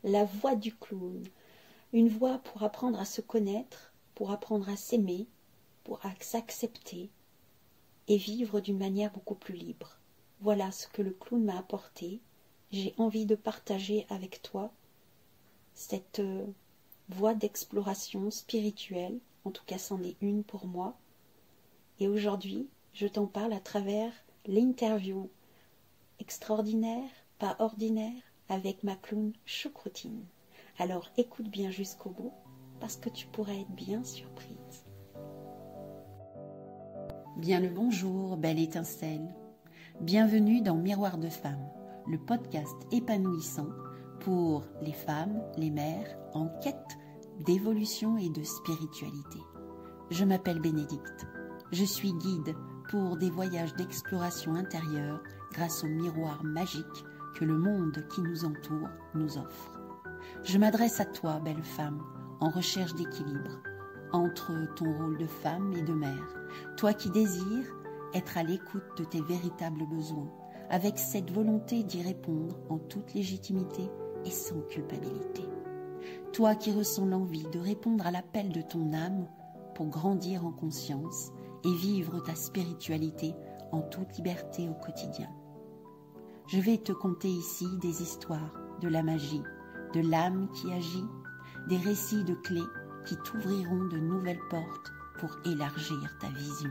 la voix du clown. Une voix pour apprendre à se connaître, pour apprendre à s'aimer, pour s'accepter et vivre d'une manière beaucoup plus libre. Voilà ce que le clown m'a apporté. J'ai envie de partager avec toi cette voie d'exploration spirituelle, en tout cas c'en est une pour moi. Et aujourd'hui, je t'en parle à travers l'interview extraordinaire, pas ordinaire, avec ma clown Choucroutine. Alors écoute bien jusqu'au bout, parce que tu pourrais être bien surprise. Bien le bonjour, belle étincelle. Bienvenue dans Miroir de Femmes, le podcast épanouissant pour les femmes, les mères en quête d'évolution et de spiritualité. Je m'appelle Bénédicte. Je suis guide pour des voyages d'exploration intérieure grâce au miroir magique que le monde qui nous entoure nous offre. Je m'adresse à toi, belle femme, en recherche d'équilibre entre ton rôle de femme et de mère, toi qui désires être à l'écoute de tes véritables besoins, avec cette volonté d'y répondre en toute légitimité et sans culpabilité. Toi qui ressens l'envie de répondre à l'appel de ton âme pour grandir en conscience et vivre ta spiritualité en toute liberté au quotidien. Je vais te conter ici des histoires de la magie, de l'âme qui agit, des récits de clés qui t'ouvriront de nouvelles portes pour élargir ta vision.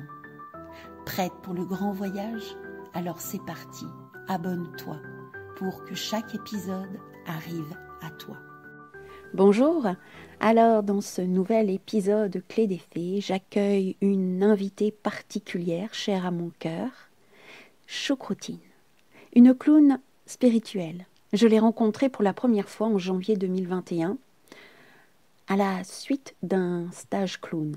Prête pour le grand voyage? Alors c'est parti, abonne-toi pour que chaque épisode arrive à toi. Bonjour, alors dans ce nouvel épisode Clé des Fées, j'accueille une invitée particulière, chère à mon cœur, Choucroutine, une clown spirituelle. Je l'ai rencontrée pour la première fois en janvier 2021, à la suite d'un stage clown.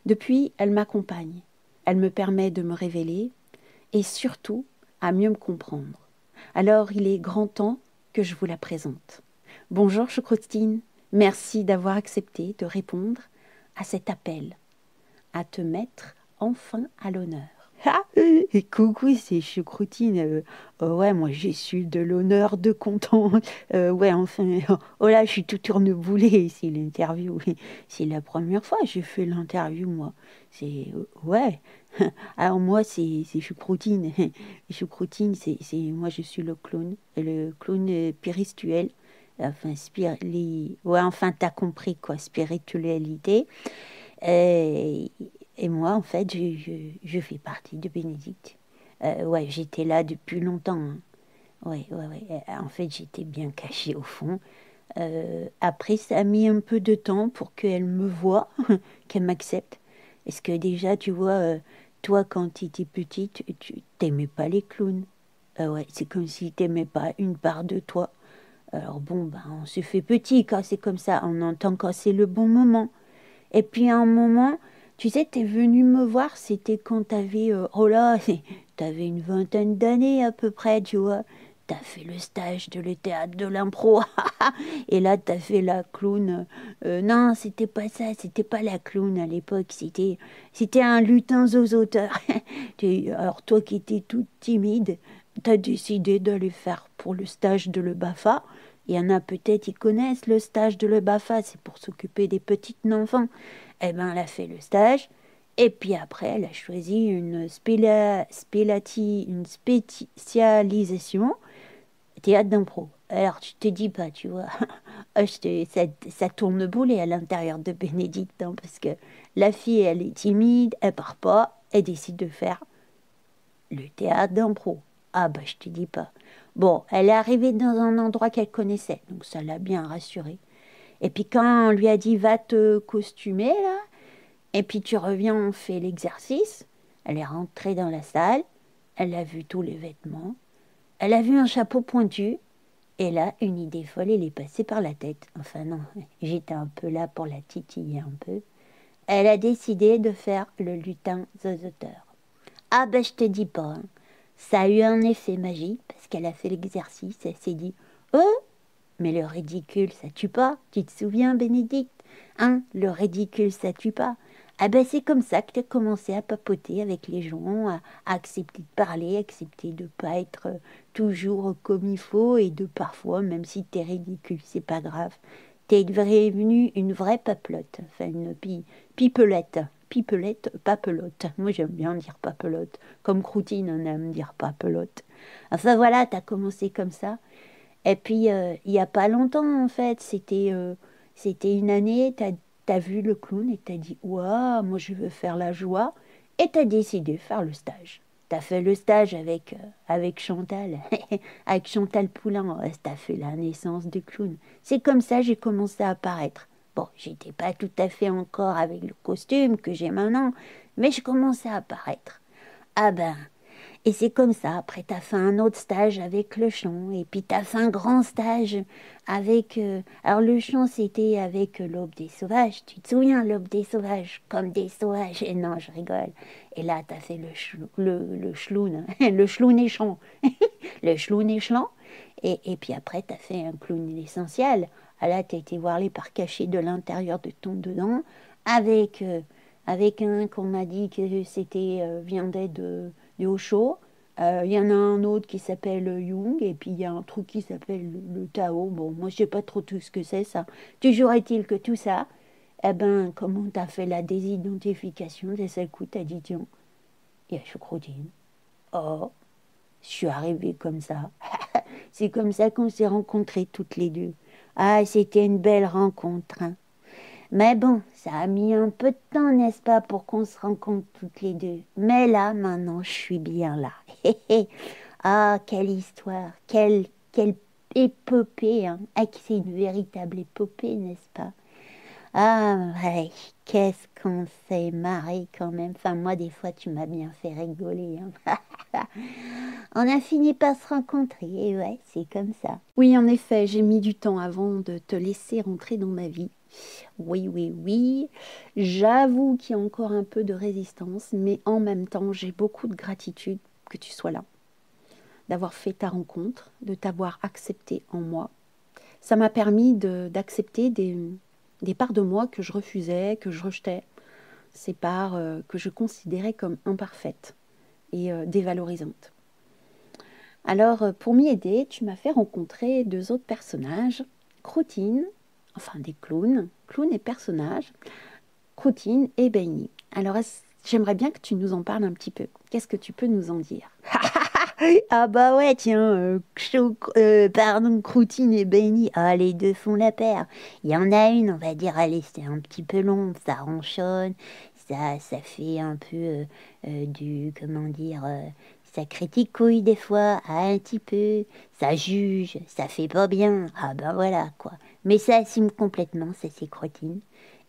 Depuis, elle m'accompagne, elle me permet de me révéler et surtout à mieux me comprendre. Alors il est grand temps que je vous la présente. Bonjour Choucroutine, merci d'avoir accepté de répondre à cet appel, à te mettre enfin à l'honneur. Ah, coucou, c'est Choucroutine. Ouais, moi j'ai su de l'honneur de content. Ouais, enfin, oh là, je suis tout tourneboulée. C'est l'interview. C'est la première fois que j'ai fait l'interview, moi. Ouais. Alors moi, c'est Choucroutine. Choucroutine, moi je suis le clown spirituel. Enfin, ouais, enfin, t'as compris quoi, spiritualité. Et moi, en fait, je fais partie de Bénédicte. Ouais, j'étais là depuis longtemps. Hein. Ouais. En fait, j'étais bien cachée au fond. Après, ça a mis un peu de temps pour qu'elle me voie, qu'elle m'accepte. Est-ce que déjà, tu vois, toi, quand tu étais petite, tu t'aimais pas les clowns. Ouais, c'est comme si tu n'aimais pas une part de toi. Alors bon, ben, on se fait petit quand c'est comme ça. On entend quand c'est le bon moment. Et puis à un moment, tu sais, t'es venu me voir, c'était quand t'avais, oh là, t'avais une vingtaine d'années à peu près, tu vois. T'as fait le stage de le théâtre de l'impro. Et là, t'as fait la clown. Non, c'était pas ça, c'était pas la clown à l'époque, c'était un lutin zozoteur. Alors toi qui étais toute timide, t'as décidé d'aller faire pour le stage de le BAFA. Il y en a peut-être, ils connaissent le stage de le BAFA, c'est pour s'occuper des petites enfants. Eh ben, elle a fait le stage, et puis après, elle a choisi une spécialisation théâtre d'impro. Alors, tu te dis pas, tu vois, ça tourne boulet à l'intérieur de Bénédicte, hein, parce que la fille, elle est timide, elle part pas, elle décide de faire le théâtre d'impro. Ah bah, je te dis pas. Bon, elle est arrivée dans un endroit qu'elle connaissait, donc ça l'a bien rassurée. Et puis quand on lui a dit, va te costumer, là, et puis tu reviens, on fait l'exercice, elle est rentrée dans la salle, elle a vu tous les vêtements, elle a vu un chapeau pointu, et là, une idée folle, elle est passée par la tête. Enfin non, j'étais un peu là pour la titiller un peu. Elle a décidé de faire le lutin zozoteur. Ah ben, je te dis pas, hein. Ça a eu un effet magique, parce qu'elle a fait l'exercice, elle s'est dit, oh, mais le ridicule, ça tue pas. Tu te souviens, Bénédicte? Hein, le ridicule, ça tue pas. Ah ben c'est comme ça que tu as commencé à papoter avec les gens, à accepter de parler, accepter de pas être toujours comme il faut et de parfois, même si t'es ridicule, c'est pas grave. T'es devenue une vraie papelote, enfin une pipelette. Pipelette, papelote. Moi j'aime bien dire papelote. Comme Croutine, on aime dire papelote. Enfin voilà, t'as commencé comme ça. Et puis il y a pas longtemps en fait, c'était une année, t'as vu le clown et t'as dit waouh, moi je veux faire la joie. Et t'as décidé de faire le stage. T'as fait le stage avec Chantal, avec Chantal Poulain. Ouais, t'as fait la naissance du clown. C'est comme ça que j'ai commencé à apparaître. Bon, j'étais pas tout à fait encore avec le costume que j'ai maintenant, mais je commençais à apparaître. Ah ben, et c'est comme ça, après t'as fait un autre stage avec le chant, et puis t'as fait un grand stage avec... alors le chant c'était avec l'Aube des Sauvages, tu te souviens, l'Aube des Sauvages, comme des sauvages, et non je rigole. Et là t'as fait le schloun, le schloun et chant, le schloun et chant, et puis après t'as fait un clown essentiel. Ah là t'as été voir les parts cachées de l'intérieur de ton dedans, avec un qu'on m'a dit que c'était viandait du Osho. Il y en a un autre qui s'appelle Jung, et puis il y a un truc qui s'appelle le Tao. Bon, moi je sais pas trop tout ce que c'est ça. Toujours est-il que tout ça, eh ben, comment t'as fait la désidentification d'un seul coup, t'as dit tiens, il y a Choucroutine. Oh, je suis arrivée comme ça. C'est comme ça qu'on s'est rencontrés toutes les deux. Ah, c'était une belle rencontre, hein. Mais bon, ça a mis un peu de temps, n'est-ce pas, pour qu'on se rencontre toutes les deux. Mais là, maintenant, je suis bien là. Ah, quelle histoire, quelle épopée, hein. Ah, c'est une véritable épopée, n'est-ce pas? Ah, ouais, qu'est-ce qu'on s'est marré quand même. Enfin, moi, des fois, tu m'as bien fait rigoler, hein. On a fini par se rencontrer, et ouais, c'est comme ça. Oui, en effet, j'ai mis du temps avant de te laisser rentrer dans ma vie. Oui, oui, oui. J'avoue qu'il y a encore un peu de résistance, mais en même temps, j'ai beaucoup de gratitude que tu sois là, d'avoir fait ta rencontre, de t'avoir accepté en moi. Ça m'a permis d'accepter des parts de moi que je refusais, que je rejetais, ces parts que je considérais comme imparfaites et dévalorisantes. Alors, pour m'y aider, tu m'as fait rencontrer deux autres personnages, Croutine, enfin des clowns et personnages, Croutine et Benny. Alors, j'aimerais bien que tu nous en parles un petit peu. Qu'est-ce que tu peux nous en dire? Ah bah ouais, tiens, pardon, Croutine et Benny, ah les deux font la paire. Il y en a une, on va dire, allez, c'est un petit peu long, ça ronchonne, ça fait un peu comment dire, ça critique couille des fois, ah, un petit peu, ça juge, ça fait pas bien, ah ben voilà quoi. Mais ça assume complètement, ça c'est Croutine.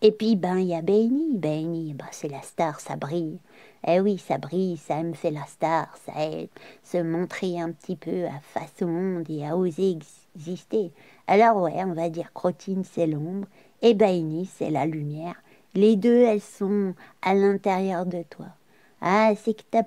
Et puis ben il y a Benny, ben, c'est la star, ça brille. Eh oui, ça brille, ça me fait la star, ça aide se montrer un petit peu à face au monde et à oser exister. Alors ouais, on va dire Croutine c'est l'ombre et Benny c'est la lumière. Les deux, elles sont à l'intérieur de toi. Ah, c'est que ça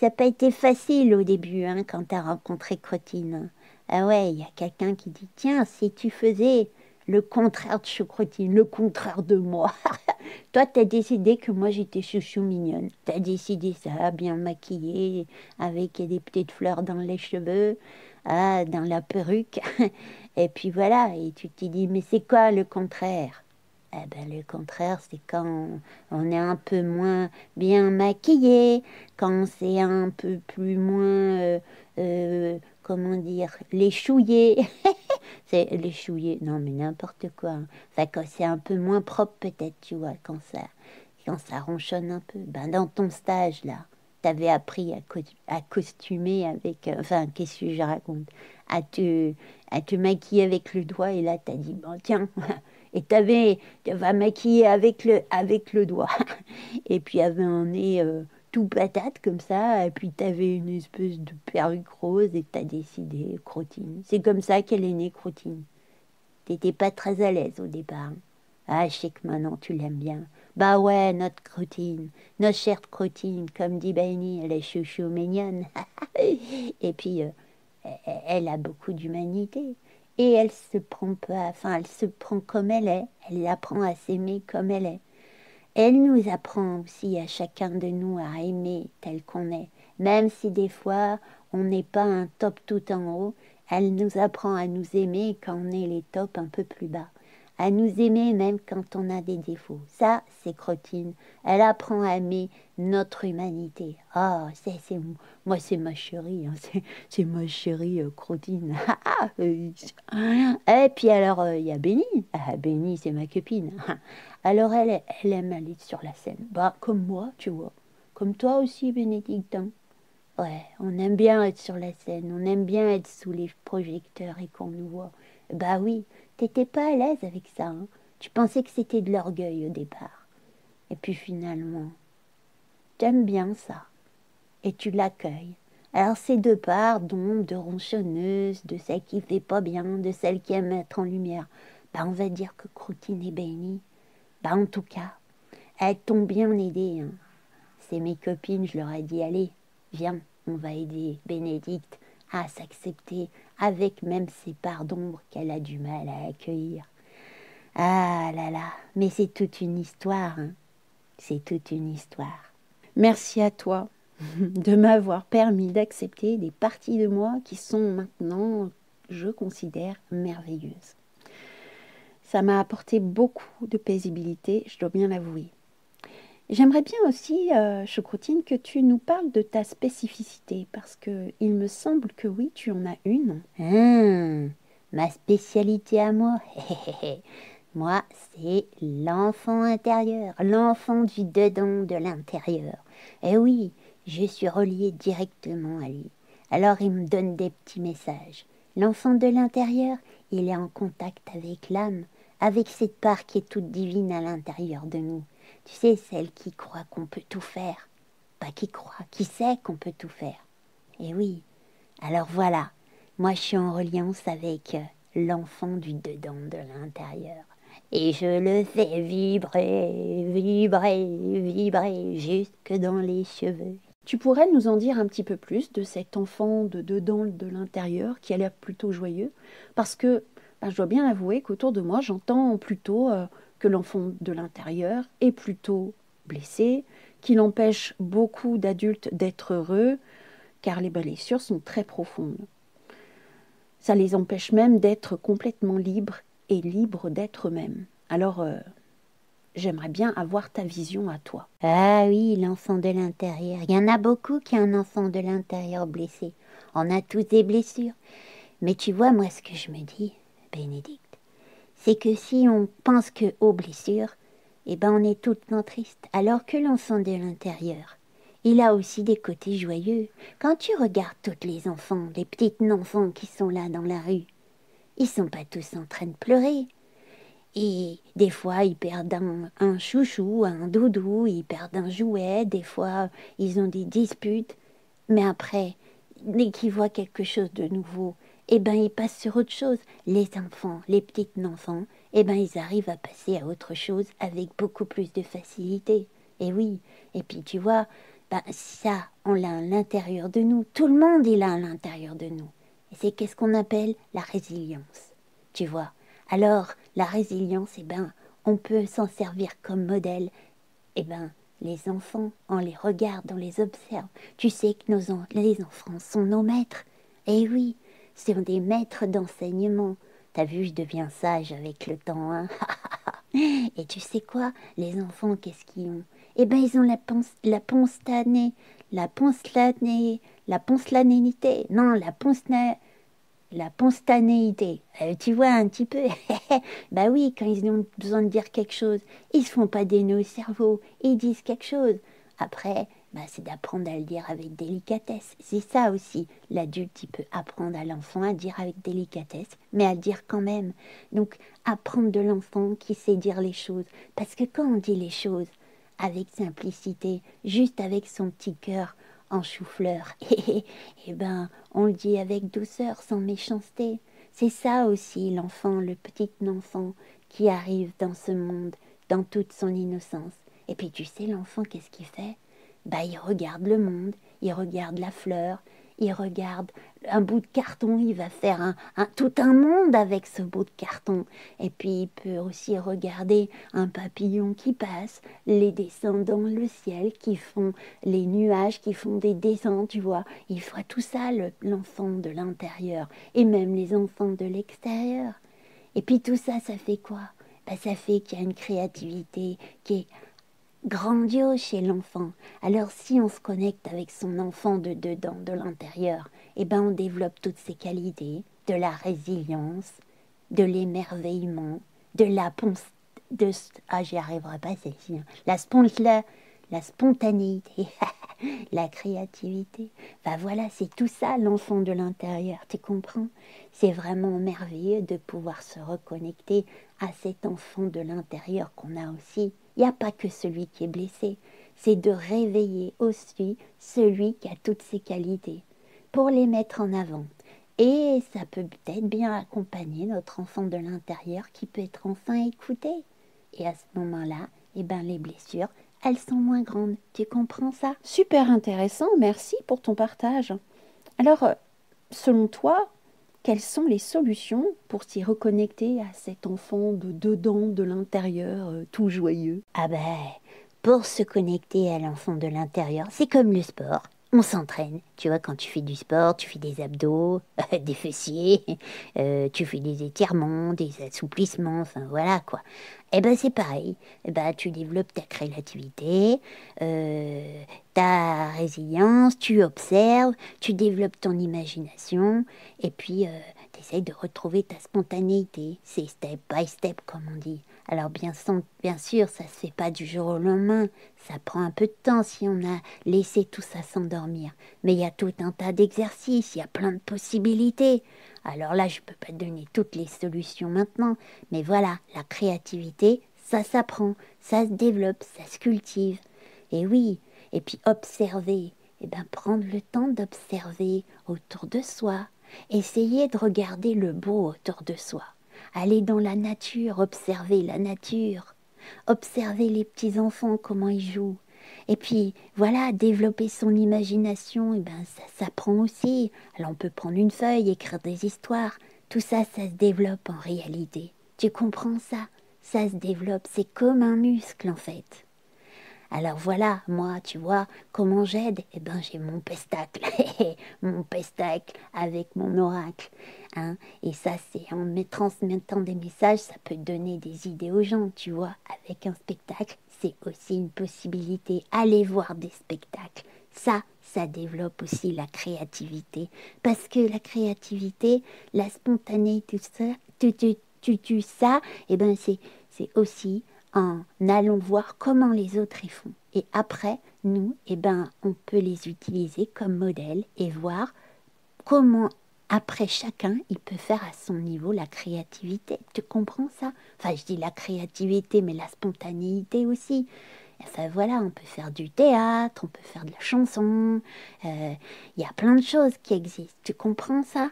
n'a pas été facile au début, hein, quand t'as rencontré Croutine. Ah ouais, il y a quelqu'un qui dit, tiens, si tu faisais le contraire de Choucroutine, le contraire de moi. Toi, t'as décidé que moi, j'étais chouchou mignonne. T'as décidé ça, bien maquillée, avec des petites fleurs dans les cheveux, ah, dans la perruque. Et puis voilà, et tu t'es dit, mais c'est quoi le contraire? Eh ben, le contraire, c'est quand on est un peu moins bien maquillé, quand c'est un peu plus moins, comment dire, léchouillé. C'est léchouillé, non mais n'importe quoi, hein. Enfin, quand c'est un peu moins propre peut-être, tu vois, quand ça ronchonne un peu. Ben, dans ton stage, là, t'avais appris à costumer avec, enfin, qu'est-ce que je raconte? À te maquiller avec le doigt, et là, t'as dit, bon, tiens, et tu vas maquiller avec le doigt. Et puis, il y avait un nez tout patate comme ça, et puis t'avais une espèce de perruque rose, et t'as décidé, Croutine. C'est comme ça qu'elle est née, Croutine. T'étais pas très à l'aise au départ, hein. Ah, je sais que maintenant tu l'aimes bien. Bah ouais, notre Croutine, notre chère Croutine, comme dit Benny, elle est chouchou mignonne. Et puis, elle a beaucoup d'humanité. Et elle se prend pas, enfin, elle se prend comme elle est. Elle apprend à s'aimer comme elle est. Elle nous apprend aussi à chacun de nous à aimer tel qu'on est. Même si des fois, on n'est pas un top tout en haut, elle nous apprend à nous aimer quand on est les tops un peu plus bas. À nous aimer même quand on a des défauts. Ça, c'est Crotine. Elle apprend à aimer notre humanité. Ah, moi, c'est ma chérie. Hein, c'est ma chérie Crotine. Et puis alors, il y a Béni. Ah, Béni, c'est ma copine. Alors, elle aime aller sur la scène. Bah, comme moi, tu vois. Comme toi aussi, Bénédicte. Hein. Ouais, on aime bien être sur la scène. On aime bien être sous les projecteurs et qu'on nous voit. Bah oui, t'étais pas à l'aise avec ça. Hein. Tu pensais que c'était de l'orgueil au départ. Et puis finalement, t'aimes bien ça. Et tu l'accueilles. Alors ces deux parts d'ombre, de ronchonneuse, de celle qui fait pas bien, de celle qui aime mettre en lumière, bah on va dire que Croutine et Béni, bah en tout cas, elles t'ont bien aidé. Hein. C'est mes copines, je leur ai dit, allez, viens, on va aider Bénédicte à s'accepter avec même ces parts d'ombre qu'elle a du mal à accueillir. Ah là là, mais c'est toute une histoire, hein. C'est toute une histoire. Merci à toi de m'avoir permis d'accepter des parties de moi qui sont maintenant, je considère, merveilleuses. Ça m'a apporté beaucoup de paisibilité, je dois bien l'avouer. J'aimerais bien aussi, Choucroutine, que tu nous parles de ta spécificité, parce que il me semble que oui, tu en as une. Ma spécialité à moi, moi, c'est l'enfant intérieur, l'enfant du dedans de l'intérieur. Et oui, je suis reliée directement à lui. Alors il me donne des petits messages. L'enfant de l'intérieur, il est en contact avec l'âme, avec cette part qui est toute divine à l'intérieur de nous. Tu sais, celle qui croit qu'on peut tout faire. Pas qui croit, qui sait qu'on peut tout faire. Et oui, alors voilà, moi je suis en reliance avec l'enfant du dedans de l'intérieur. Et je le fais vibrer, vibrer, vibrer jusque dans les cheveux. Tu pourrais nous en dire un petit peu plus de cet enfant de dedans, de l'intérieur, qui a l'air plutôt joyeux? Parce que je dois bien avouer qu'autour de moi, j'entends plutôt que l'enfant de l'intérieur est plutôt blessé, qu'il empêche beaucoup d'adultes d'être heureux, car les blessures sont très profondes. Ça les empêche même d'être complètement libres et libres d'être eux-mêmes. Alors, j'aimerais bien avoir ta vision à toi. Ah oui, l'enfant de l'intérieur. Il y en a beaucoup qui ont un enfant de l'intérieur blessé. On a tous des blessures. Mais tu vois, moi, ce que je me dis, Bénédicte, c'est que si on pense que aux blessures, eh ben on est tout le temps triste. Alors que l'enfant de l'intérieur, il a aussi des côtés joyeux. Quand tu regardes tous les enfants, les petits enfants qui sont là dans la rue, ils sont pas tous en train de pleurer. Et des fois, ils perdent un chouchou, un doudou, ils perdent un jouet, des fois, ils ont des disputes. Mais après, dès qu'ils voient quelque chose de nouveau, eh ben, ils passent sur autre chose. Les enfants, les petits enfants, eh ben, ils arrivent à passer à autre chose avec beaucoup plus de facilité. Et oui, et puis tu vois, ben, ça, on l'a à l'intérieur de nous. Tout le monde, il l'a à l'intérieur de nous. Et c'est qu'est-ce qu'on appelle la résilience. Tu vois. Alors, la résilience, eh ben, on peut s'en servir comme modèle. Eh ben, les enfants, on les regarde, on les observe. Tu sais que les enfants sont nos maîtres. Eh oui, ce sont des maîtres d'enseignement. T'as vu, je deviens sage avec le temps, hein. Et tu sais quoi, les enfants, qu'est-ce qu'ils ont? Eh ben, ils ont la poncelanité. Non, la spontanéité. Tu vois un petit peu. Bah oui, quand ils ont besoin de dire quelque chose, ils se font pas des nœuds au cerveau, ils disent quelque chose. Après, bah, c'est d'apprendre à le dire avec délicatesse. C'est ça aussi. L'adulte, il peut apprendre à l'enfant à dire avec délicatesse, mais à le dire quand même. Donc, apprendre de l'enfant qui sait dire les choses. Parce que quand on dit les choses avec simplicité, juste avec son petit cœur en chou-fleur, eh ben, on le dit avec douceur, sans méchanceté. C'est ça aussi l'enfant, le petit enfant qui arrive dans ce monde, dans toute son innocence. Et puis tu sais, l'enfant, qu'est-ce qu'il fait? Bah, il regarde le monde, il regarde la fleur, il regarde un bout de carton, il va faire tout un monde avec ce bout de carton. Et puis il peut aussi regarder un papillon qui passe, les dessins dans le ciel qui font les nuages, qui font des dessins, tu vois. Il voit tout ça, l'enfant de l'intérieur, et même les enfants de l'extérieur. Et puis tout ça, ça fait quoi? Ben, ça fait qu'il y a une créativité qui est grandiose chez l'enfant. Alors si on se connecte avec son enfant de dedans, de l'intérieur, eh ben on développe toutes ces qualités, de la résilience, de l'émerveillement, de la j'y arriverai pas celle-ci, hein. La spontanéité, la créativité. Ben voilà, c'est tout ça l'enfant de l'intérieur, tu comprends? C'est vraiment merveilleux de pouvoir se reconnecter à cet enfant de l'intérieur qu'on a aussi. Il n'y a pas que celui qui est blessé, c'est de réveiller aussi celui qui a toutes ses qualités pour les mettre en avant. Et ça peut peut-être bien accompagner notre enfant de l'intérieur qui peut être enfin écouté. Et à ce moment-là, eh ben, les blessures, elles sont moins grandes. Tu comprends ça? Super intéressant, merci pour ton partage. Alors, selon toi, quelles sont les solutions pour s'y reconnecter à cet enfant de dedans, de l'intérieur, tout joyeux? Ah ben, pour se connecter à l'enfant de l'intérieur, c'est comme le sport. On s'entraîne. Tu vois, quand tu fais du sport, tu fais des abdos, des fessiers, tu fais des étirements, des assouplissements, enfin voilà quoi. Eh ben c'est pareil. Eh ben, tu développes ta créativité, ta résilience, tu observes, tu développes ton imagination, et puis tu essayes de retrouver ta spontanéité. C'est step by step, comme on dit. Alors bien sûr, ça ne se fait pas du jour au lendemain. Ça prend un peu de temps si on a laissé tout ça s'endormir. Mais il y a tout un tas d'exercices, il y a plein de possibilités. Alors là, je ne peux pas te donner toutes les solutions maintenant. Mais voilà, la créativité, ça s'apprend, ça se développe, ça se cultive. Et oui, et puis observer. Eh bien, prendre le temps d'observer autour de soi. Essayer de regarder le beau autour de soi. Aller dans la nature, observer la nature, observer les petits-enfants, comment ils jouent. Et puis, voilà, développer son imagination, et ben ça s'apprend aussi. Alors, on peut prendre une feuille, écrire des histoires. Tout ça, ça se développe en réalité. Tu comprends ça? Ça se développe, c'est comme un muscle, en fait. Alors voilà, moi, tu vois, comment j'aide? Eh ben, j'ai mon pestacle, mon pestacle avec mon oracle. Hein? Et ça, c'est en me transmettant des messages, ça peut donner des idées aux gens, tu vois. Avec un spectacle, c'est aussi une possibilité. Aller voir des spectacles, ça développe aussi la créativité. Parce que la créativité, la spontanéité, tout ça, eh ben, c'est aussi en allant voir comment les autres y font. Et après, nous, eh ben, on peut les utiliser comme modèle et voir comment, après chacun, il peut faire à son niveau la créativité. Tu comprends ça? Enfin, je dis la créativité, mais la spontanéité aussi. Enfin voilà, on peut faire du théâtre, on peut faire de la chanson. Il y a plein de choses qui existent. Tu comprends ça?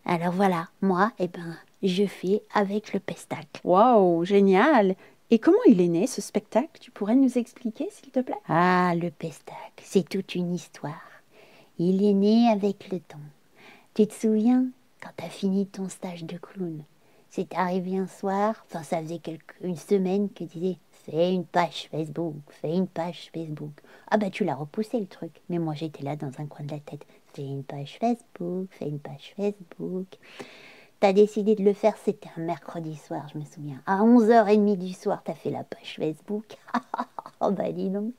Alors voilà, moi, eh ben, je fais avec le pestacle. Waouh, génial! Et comment il est né, ce spectacle? Tu pourrais nous expliquer, s'il te plaît? Ah, le pestacle, c'est toute une histoire. Il est né avec le temps. Tu te souviens, quand tu as fini ton stage de clown, c'est arrivé un soir, enfin ça faisait une semaine que tu disais, fais une page Facebook, fais une page Facebook. Ah bah tu l'as repoussé le truc, mais moi j'étais là dans un coin de la tête, fais une page Facebook, fais une page Facebook. T'as décidé de le faire, c'était un mercredi soir, je me souviens. À 11h30 du soir, t'as fait la page Facebook. Oh bah dis donc.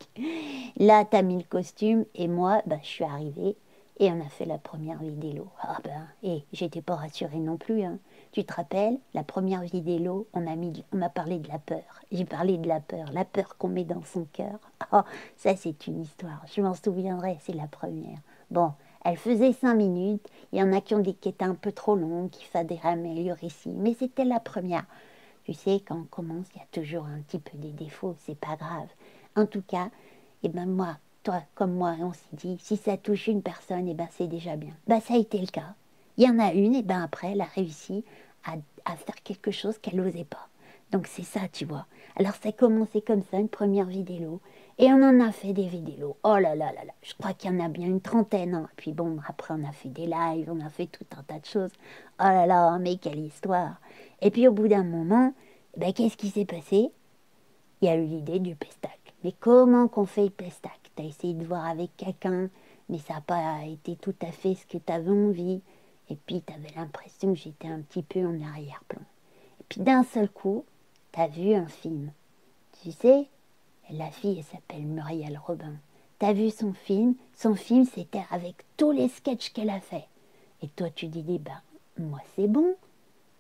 Là, t'as mis le costume et moi, bah, je suis arrivée et on a fait la première vidéo. Ah ben, et j'étais pas rassurée non plus. Hein. Tu te rappelles, la première vidéo, on a parlé de la peur. J'ai parlé de la peur qu'on met dans son cœur. Oh, ça c'est une histoire, je m'en souviendrai, c'est la première. Bon, elle faisait 5 minutes, il y en a qui ont dit qu'elle était un peu trop longue, qu'il fallait améliorer ici, mais c'était la première. Tu sais, quand on commence, il y a toujours un petit peu des défauts, c'est pas grave. En tout cas, eh ben moi, toi comme moi, on s'est dit, si ça touche une personne, eh ben c'est déjà bien. Ben ça a été le cas. Il y en a une, et ben après, elle a réussi à faire quelque chose qu'elle n'osait pas. Donc c'est ça, tu vois. Alors ça a commencé comme ça, une première vidéo. Et on en a fait des vidéos. Oh là là là là, je crois qu'il y en a bien une trentaine. Hein. Puis bon, après on a fait des lives, on a fait tout un tas de choses. Oh là là, mais quelle histoire. Et puis au bout d'un moment, ben, qu'est-ce qui s'est passé? Il y a eu l'idée du pestac. Mais comment qu'on fait le pestac? Tu as essayé de voir avec quelqu'un, mais ça n'a pas été tout à fait ce que tu avais envie. Et puis tu avais l'impression que j'étais un petit peu en arrière-plan. Et puis d'un seul coup, tu as vu un film. Tu sais, la fille, elle s'appelle Muriel Robin. T'as vu son film? Son film, c'était avec tous les sketchs qu'elle a fait. Et toi, tu dis, ben, moi, c'est bon.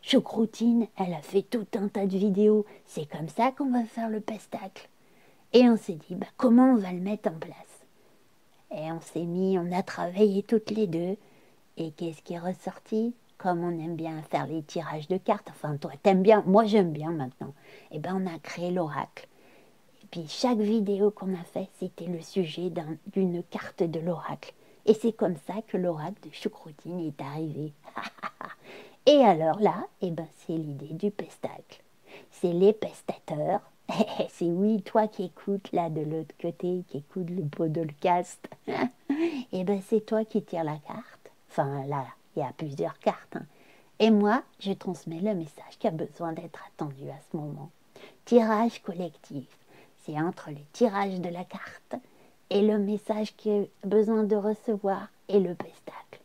Choucroutine, elle a fait tout un tas de vidéos. C'est comme ça qu'on va faire le pestacle. Et on s'est dit, ben, comment on va le mettre en place? Et on a travaillé toutes les deux. Et qu'est-ce qui est ressorti? Comme on aime bien faire les tirages de cartes, enfin, toi, t'aimes bien, moi, j'aime bien maintenant. Et ben, on a créé l'oracle. Puis chaque vidéo qu'on a fait, c'était le sujet d'une carte de l'oracle. Et c'est comme ça que l'oracle de Choucroutine est arrivé. Et alors là, ben, c'est l'idée du pestacle. C'est les pestateurs. C'est oui, toi qui écoutes là de l'autre côté, qui écoute le podcast. Et ben c'est toi qui tires la carte. Enfin là, il y a plusieurs cartes. Hein. Et moi, je transmets le message qui a besoin d'être attendu à ce moment. Tirage collectif. C'est entre le tirage de la carte et le message qu'il a besoin de recevoir et le pestacle.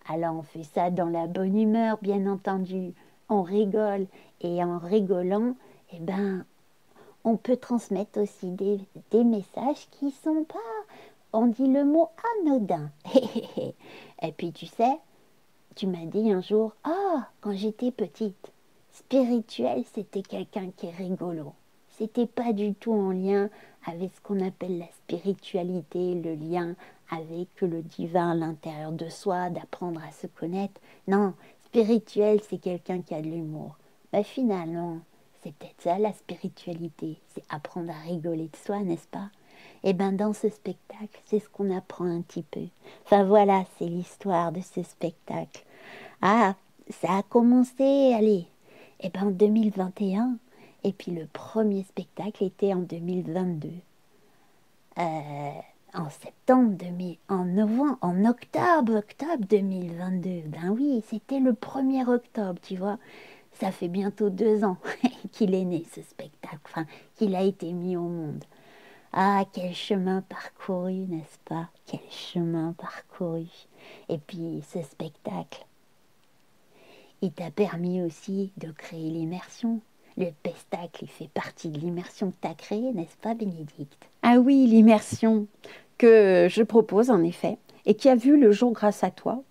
Alors on fait ça dans la bonne humeur, bien entendu. On rigole et en rigolant, eh ben, on peut transmettre aussi des messages qui sont pas, on dit le mot anodin. Et puis tu sais, tu m'as dit un jour, quand j'étais petite, spirituel, c'était quelqu'un qui est rigolo. C'était pas du tout en lien avec ce qu'on appelle la spiritualité, le lien avec le divin à l'intérieur de soi, d'apprendre à se connaître. Non, spirituel, c'est quelqu'un qui a de l'humour. Mais finalement, c'est peut-être ça la spiritualité, c'est apprendre à rigoler de soi, n'est-ce pas? Et bien dans ce spectacle, c'est ce qu'on apprend un petit peu. Enfin voilà, c'est l'histoire de ce spectacle. Ah, ça a commencé, allez, en 2021. Et puis le premier spectacle était en 2022. En septembre, en novembre, en octobre 2022. Ben oui, c'était le 1er octobre, tu vois. Ça fait bientôt 2 ans qu'il est né, ce spectacle, enfin, qu'il a été mis au monde. Ah, quel chemin parcouru, n'est-ce pas? Quel chemin parcouru. Et puis, ce spectacle, il t'a permis aussi de créer l'immersion. Le pestacle, il fait partie de l'immersion que tu as créée, n'est-ce pas, Bénédicte? Ah oui, l'immersion que je propose en effet, et qui a vu le jour grâce à toi,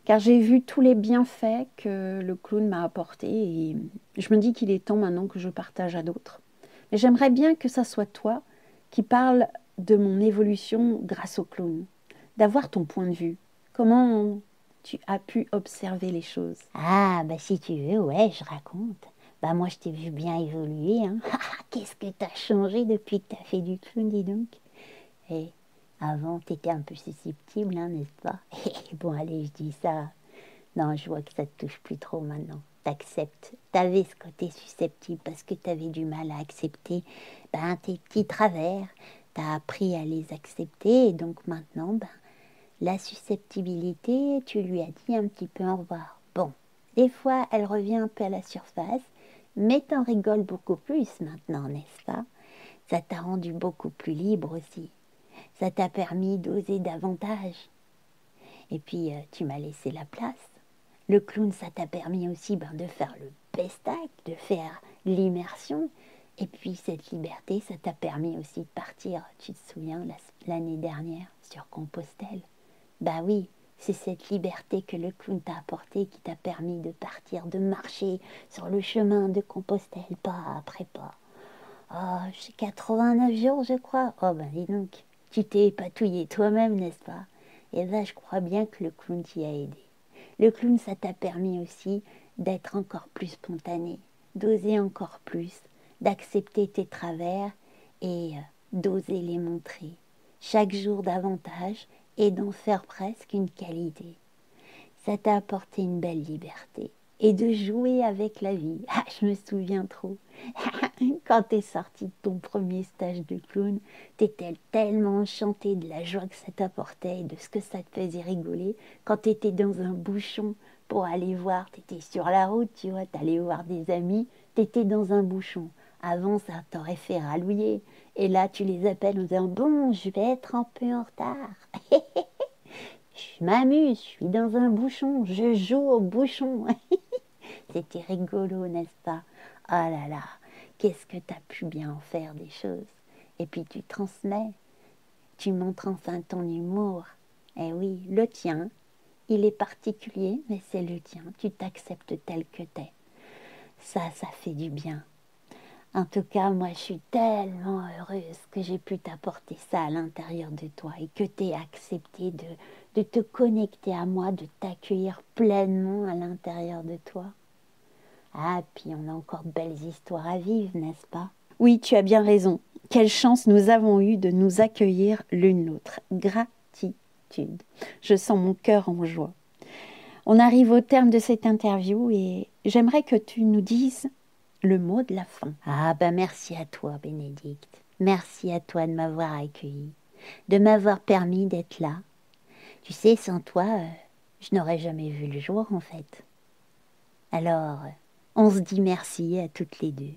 car j'ai vu tous les bienfaits que le clown m'a apportés, et je me dis qu'il est temps maintenant que je partage à d'autres. Mais j'aimerais bien que ça soit toi qui parle de mon évolution grâce au clown, d'avoir ton point de vue. Comment tu as pu observer les choses? Ah, bah si tu veux, ouais, je raconte. Bah moi, je t'ai vu bien évoluer, hein. Qu'est-ce que t'as changé depuis que t'as fait du clown, dis donc. Et avant, t'étais un peu susceptible, hein, n'est-ce pas? Bon, allez, je dis ça. Non, je vois que ça te touche plus trop maintenant. T'acceptes. T'avais ce côté susceptible parce que t'avais du mal à accepter tes petits travers. T'as appris à les accepter et donc maintenant, la susceptibilité, tu lui as dit un petit peu au revoir. Bon, des fois, elle revient un peu à la surface, mais t'en rigoles beaucoup plus maintenant, n'est-ce pas? Ça t'a rendu beaucoup plus libre aussi. Ça t'a permis d'oser davantage. Et puis, tu m'as laissé la place. Le clown, ça t'a permis aussi de faire le pestac, de faire l'immersion. Et puis, cette liberté, ça t'a permis aussi de partir, tu te souviens, l'année dernière, sur Compostelle. Bah oui, c'est cette liberté que le clown t'a apportée qui t'a permis de partir, de marcher sur le chemin de Compostelle, pas après pas. Oh, j'ai 89 jours, je crois. Oh, dis donc, tu t'es épatouillé toi-même, n'est-ce pas? Et là, je crois bien que le clown t'y a aidé. Le clown, ça t'a permis aussi d'être encore plus spontané, d'oser encore plus, d'accepter tes travers et d'oser les montrer. Chaque jour davantage et d'en faire presque une qualité. Ça t'a apporté une belle liberté et de jouer avec la vie. Ah, je me souviens trop. Quand t'es sorti de ton premier stage de clown, t'étais tellement enchantée de la joie que ça t'apportait et de ce que ça te faisait rigoler. Quand t'étais dans un bouchon pour aller voir, t'étais sur la route, tu vois, t'allais voir des amis, t'étais dans un bouchon. Avant, ça t'aurait fait ralouiller. Et là, tu les appelles en disant « Bon, je vais être un peu en retard. Je m'amuse, je suis dans un bouchon, je joue au bouchon. » C'était rigolo, n'est-ce pas? Oh là là, qu'est-ce que tu as pu bien en faire des choses. Et puis tu transmets, tu montres enfin ton humour. Eh oui, le tien, il est particulier, mais c'est le tien. Tu t'acceptes tel que t'es. Ça fait du bien. En tout cas, moi, je suis tellement heureuse que j'ai pu t'apporter ça à l'intérieur de toi et que tu aies accepté de te connecter à moi, de t'accueillir pleinement à l'intérieur de toi. Ah, puis on a encore de belles histoires à vivre, n'est-ce pas? Oui, tu as bien raison. Quelle chance nous avons eue de nous accueillir l'une l'autre. Gratitude. Je sens mon cœur en joie. On arrive au terme de cette interview et j'aimerais que tu nous dises le mot de la fin. Ah, ben merci à toi, Bénédicte. Merci à toi de m'avoir accueillie, de m'avoir permis d'être là. Tu sais, sans toi, je n'aurais jamais vu le jour, en fait. Alors, on se dit merci à toutes les deux.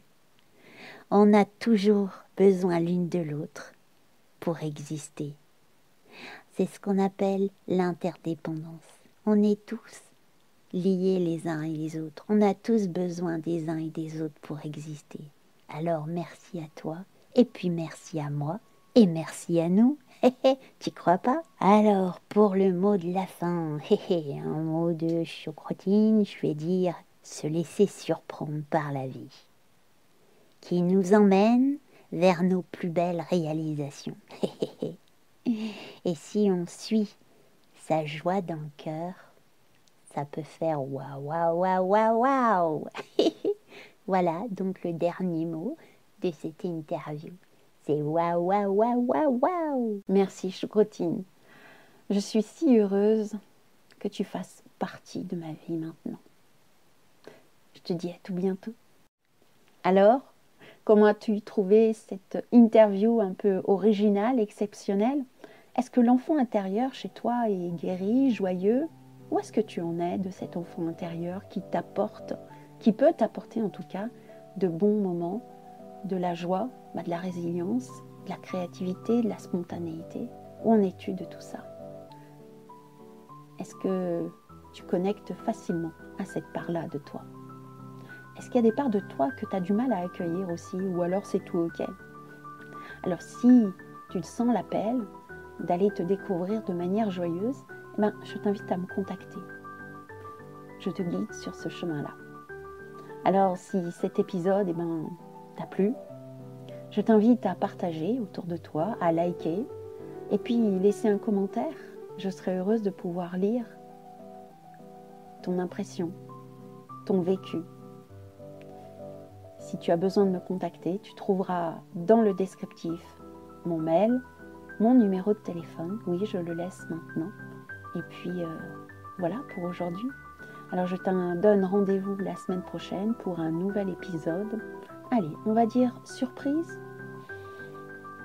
On a toujours besoin l'une de l'autre pour exister. C'est ce qu'on appelle l'interdépendance. On est tous liés les uns et les autres. On a tous besoin des uns et des autres pour exister. Alors merci à toi, et puis merci à moi, et merci à nous. Tu crois pas? Alors pour le mot de la fin, un mot de chocrotine, je vais dire se laisser surprendre par la vie, qui nous emmène vers nos plus belles réalisations. Et si on suit sa joie dans le cœur, ça peut faire waouh, waouh, waouh, waouh, waouh. Voilà donc le dernier mot de cette interview. C'est waouh, waouh, waouh, waouh, waouh. Merci, Chocrotine. Je suis si heureuse que tu fasses partie de ma vie maintenant. Je te dis à tout bientôt. Alors, comment as-tu trouvé cette interview un peu originale, exceptionnelle? Est-ce que l'enfant intérieur chez toi est guéri, joyeux? Où est-ce que tu en es de cet enfant intérieur qui t'apporte, qui peut t'apporter en tout cas de bons moments, de la joie, de la résilience, de la créativité, de la spontanéité? Où en es-tu de tout ça? Est-ce que tu connectes facilement à cette part-là de toi? Est-ce qu'il y a des parts de toi que tu as du mal à accueillir aussi, ou alors c'est tout ok? Alors si tu te sens l'appel d'aller te découvrir de manière joyeuse, je t'invite à me contacter. Je te guide sur ce chemin-là. Alors si cet épisode t'a plu, je t'invite à partager autour de toi, à liker, et puis laisser un commentaire. Je serai heureuse de pouvoir lire ton impression, ton vécu. Si tu as besoin de me contacter, tu trouveras dans le descriptif mon mail, mon numéro de téléphone. Oui, je le laisse maintenant. Et puis, voilà pour aujourd'hui. Alors, je te donne rendez-vous la semaine prochaine pour un nouvel épisode. Allez, on va dire surprise,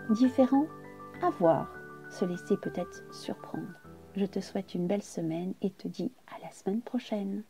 différent, à voir, se laisser peut-être surprendre. Je te souhaite une belle semaine et te dis à la semaine prochaine.